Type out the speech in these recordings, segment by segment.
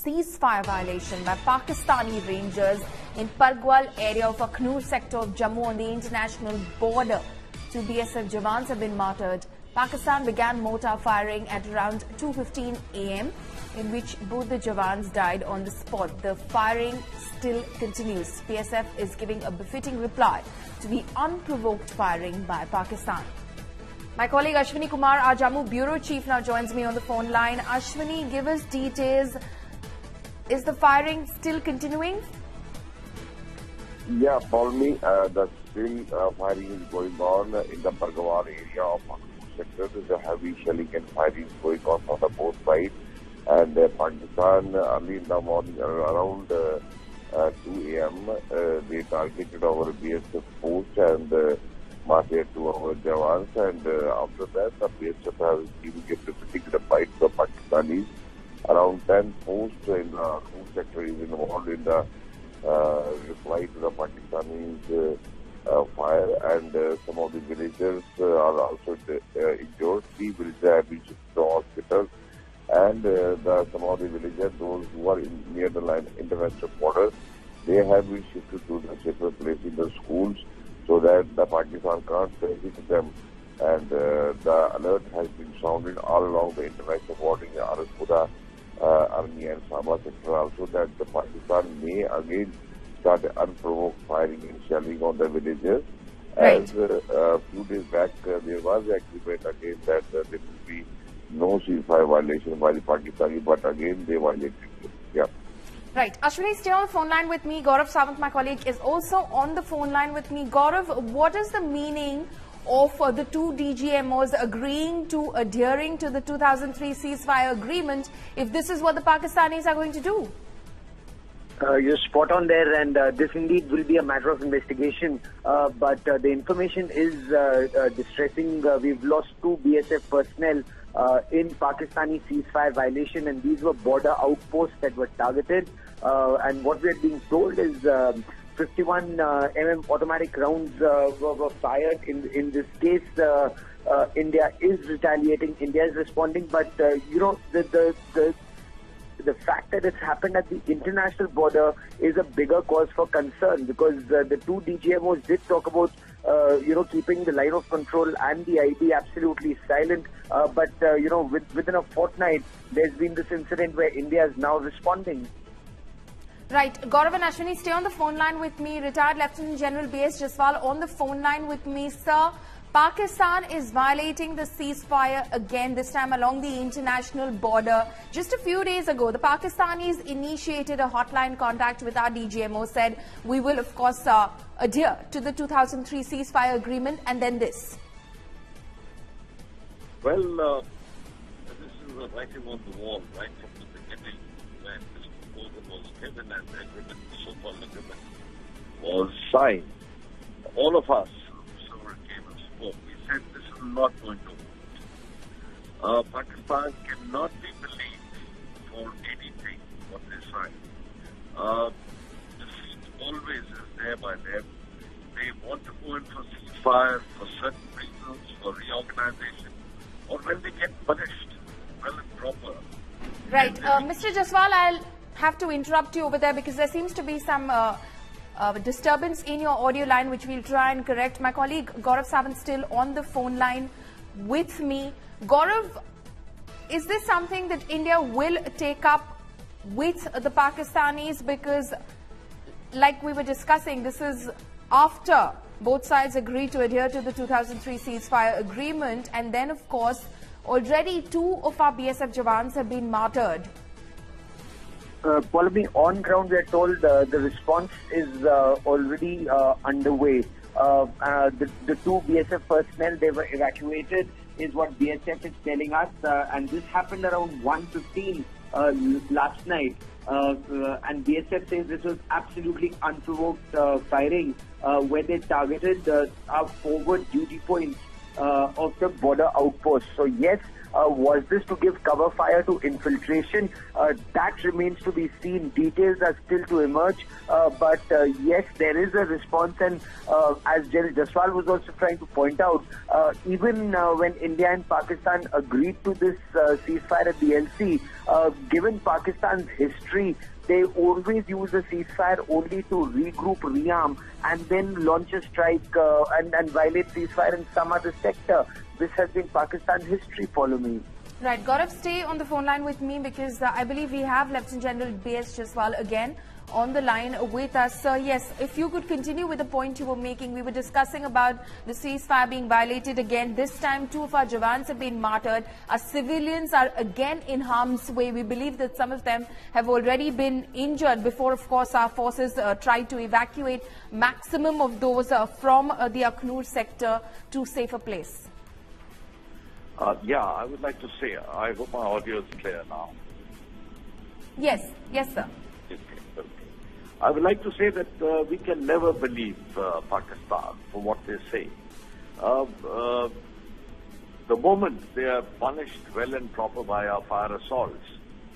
ceasefire violation by Pakistani Rangers in Pargwal area of Akhnur sector of Jammu on the international border. 2 BSF Jawans have been martyred. Pakistan began mortar firing at around 2:15 a.m. in which both the Jawans died on the spot. The firing still continues. PSF is giving a befitting reply to the unprovoked firing by Pakistan. My colleague Ashwini Kumar, our Jammu Bureau Chief, now joins me on the phone line. Ashwini, give us details. Is the firing still continuing? Yeah, follow me. The still firing is going on in the Pargwal area of Akhnur sector. There's a heavy shelling and firing going on the both sides. And Pakistan, early in the morning, around 2 a.m., they targeted our BSF post and martyred to our Jawans. And after that, the BSF has given a befitting reply to the Pakistanis. Around 10 posts in the Akhnur sector is involved in the reply to the Pakistanis fire, and some of the villagers are also injured. 3 villagers have been shipped to hospitals, and some of the villagers, those who are near the line international borders, they have been shifted to the safer place in the schools so that the Pakistan can't hit them. And the alert has been sounded all along the international border in Arakuda, Army and Sabah sector also, that the Pakistan may again start unprovoked firing and shelling on the villages. Right. As a few days back, there was an agreement again that there will be no ceasefire violation by the Pakistani, but again they violated it. Yeah. Right. Ashwini, stay on the phone line with me. Gaurav Sawant, my colleague, is also on the phone line with me. Gaurav, what is the meaning of the 2 DGMOs agreeing to adhering to the 2003 ceasefire agreement if this is what the Pakistanis are going to do? You're spot on there, and this indeed will be a matter of investigation. But the information is distressing. We've lost 2 BSF personnel in Pakistani ceasefire violation, and these were border outposts that were targeted. And what we are being told is 51 mm automatic rounds were fired. In this case, India is retaliating. India is responding, but the fact that it's happened at the international border is a bigger cause for concern, because the 2 DGMOs did talk about keeping the line of control and the ID absolutely silent. But within a fortnight, there's been this incident where India is now responding. Right. Gaurav and Ashwini, stay on the phone line with me. Retired Lieutenant General B.S. Jaswal on the phone line with me. Sir, Pakistan is violating the ceasefire again, this time along the international border. Just a few days ago, the Pakistanis initiated a hotline contact with our DGMO, said we will, of course, adhere to the 2003 ceasefire agreement, and then this. Well, this is a writing on the wall, right from the beginning, when this proposal was given and the agreement, so-called agreement, was signed. All of us, we said this is not going to work. Pakistan cannot be believed for anything what they sign. Defeat always is there by them. They want to go in for ceasefire for certain reasons, for reorganization, or when they get punished, well and proper. Right. Mr. Jaswal, I'll have to interrupt you over there because there seems to be some disturbance in your audio line, which we'll try and correct. My colleague Gaurav Sawant still on the phone line with me. Gaurav, is this something that India will take up with the Pakistanis? Because, like we were discussing, this is after both sides agreed to adhere to the 2003 ceasefire agreement, and then, of course, already 2 of our BSF Jawans have been martyred. Probably on ground, we are told the response is already underway. The 2 BSF personnel, they were evacuated, is what BSF is telling us, and this happened around 1:15 last night. And BSF says this was absolutely unprovoked firing, where they targeted our forward duty points of the border outpost. So yes, Was this to give cover fire to infiltration? That remains to be seen. Details are still to emerge. But yes, there is a response, and as General Jaswal was also trying to point out, even when India and Pakistan agreed to this ceasefire at the LC, given Pakistan's history, they always use a ceasefire only to regroup, rearm, and then launch a strike and violate ceasefire in some other sector. This has been Pakistan's history, follow me. Right, Gaurav, stay on the phone line with me because I believe we have Lieutenant General B.S. Jaswal again on the line with us. Yes, if you could continue with the point you were making. We were discussing about the ceasefire being violated again. This time, 2 of our Jawans have been martyred. Our civilians are again in harm's way. We believe that some of them have already been injured before, of course, our forces tried to evacuate maximum of those from the Akhnur sector to safer place. Yeah, I would like to say, I hope my audio is clear now. Yes, sir. Okay. I would like to say that we can never believe Pakistan for what they say. The moment they are punished well and proper by our fire assaults,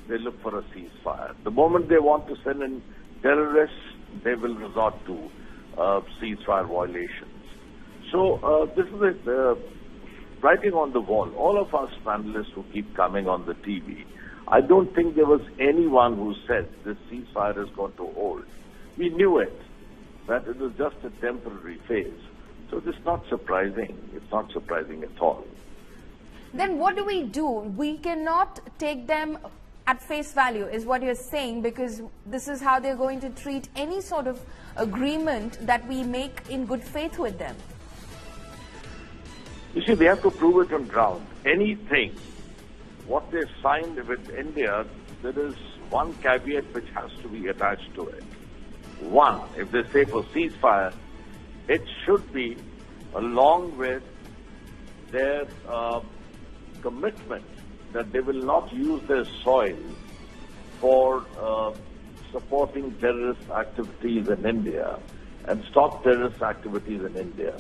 they look for a ceasefire. The moment they want to send in terrorists, they will resort to ceasefire violations. So this is writing on the wall. All of us panelists who keep coming on the TV, I don't think there was anyone who said this ceasefire is going to hold. We knew it, that it was just a temporary phase. So this is not surprising. It's not surprising at all. Then what do? We cannot take them at face value, is what you're saying, because this is how they're going to treat any sort of agreement that we make in good faith with them. You see, they have to prove it on ground. Anything, what they signed with India, there is one caveat which has to be attached to it. One, if they say for ceasefire, it should be along with their commitment that they will not use their soil for supporting terrorist activities in India and stop terrorist activities in India.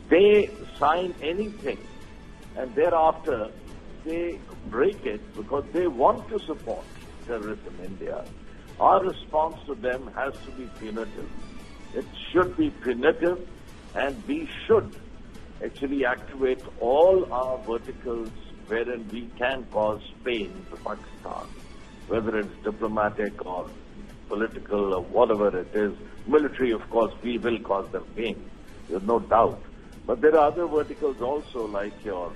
They sign anything and thereafter they break it because they want to support terrorists in India. Our response to them has to be punitive. It should be punitive, and we should actually activate all our verticals wherein we can cause pain to Pakistan, whether it's diplomatic or political or whatever it is. Military, of course, we will cause them pain. There's no doubt. But there are other verticals also, like your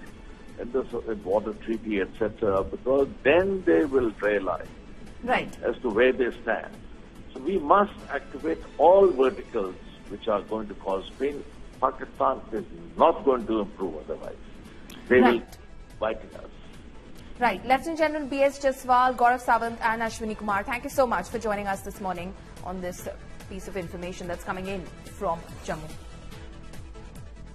border treaty, etc., because then they will realize as to where they stand. So we must activate all verticals which are going to cause pain. Pakistan is not going to improve otherwise. They will fight us. Right. Lieutenant General B.S. Jaswal, Gaurav Sawant and Ashwini Kumar, thank you so much for joining us this morning on this piece of information that's coming in from Jammu.